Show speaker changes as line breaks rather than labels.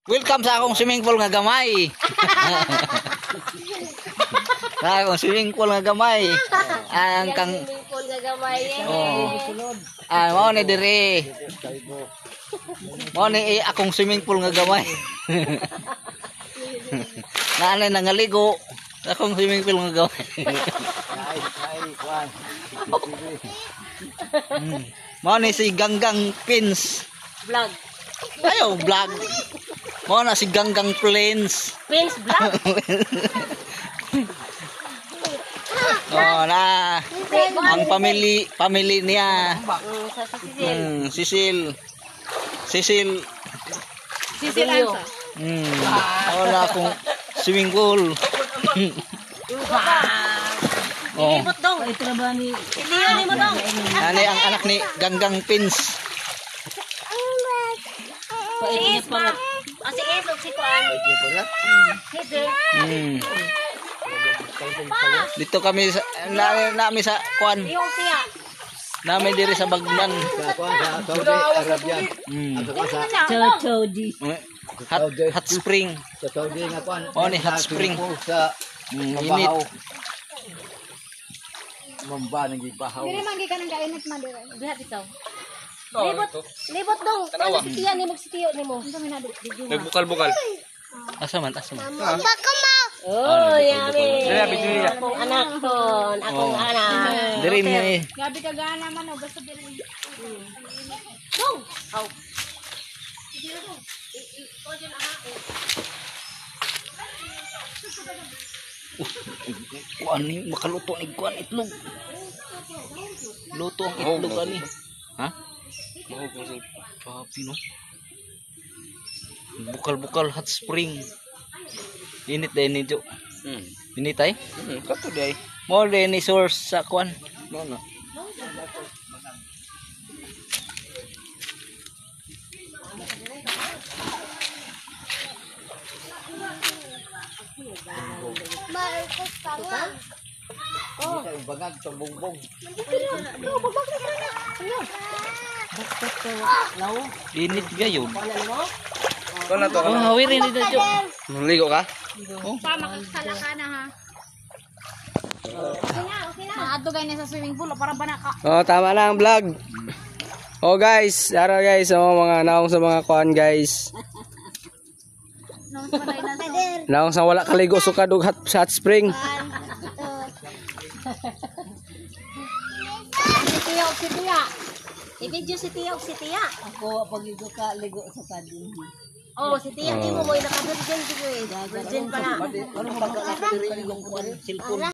Welcome sa akong swimming pool nga gamay. Sa akong swimming pool nga gamay. Ang kang
Swimming pool nga gamay.
mao ni dire. Mao ni akong swimming pool nga gamay. Naanay nangaligo. Akong swimming pool nga gamay. Mao ni si Ganggang Pins.
Vlog.
Ayo vlog. Mao na si Ganggang Plains.
Prince Vlog.
Oh na. Ang family niya.
Sa Sisil.
Sisil.
Sisil Ansa.
Wala akong swimming pool. Oh.
Ibot dong. Ito na ba ni? Leo ni mo dong.
Ani ang anak ni Ganggang Pins.
Si Is ba? Si Is o si Kuan.
Dito kami sa nami sa Kuan.
Yung siya.
Nami diri sa Bagnan.
Sa kuan sa Saudi Arabia. Sa
Saudi.
Hot spring.
sa Saudi nga kuan.
Oh, ni hot spring.
Sa
Init.
Mamba nang gibahaw.
Diri man gikan ang kainit man diri.
Diha bitaw. Libot dong. Ano si Tia ni mo si Tio ni mo?
Unsa man na di.
Nagbukal-bukal.
Asa man.
Oh, yummy. Akong anak ton. Akong anak.
Diri ni.
Gabi ka gana man o basta diri.
Dong. Aw.
Kuan ni makaluto ni kuan itlog. Luto ang itlog ani. Ha? Papi no. Bukal-bukal hot spring. Init din ni Jo. Init ay?
Kato day.
Mo din ni source sa kuan.
No no.
Bangag sa bongbong.
Init gayon.
Ko na to.
Oh, hawirin ni Jo.
Ligo ka?
Pa makakala ka na ha. Okay na. Maadto gay sa swimming pool para bana ka.
Oh, tama na ang vlog. Oh guys, ara guys, mga naong sa mga kuan guys. Naong sa wala kaligo sa kadug hot spring.
Si Tia. I-video si Tia o si Tia.
Ako pag ka ligo sa kadin.
Oh, si Tia di mo mo naka-virgin siguro. Virgin pa na.
Ano ba ka diri yung kuan cellphone?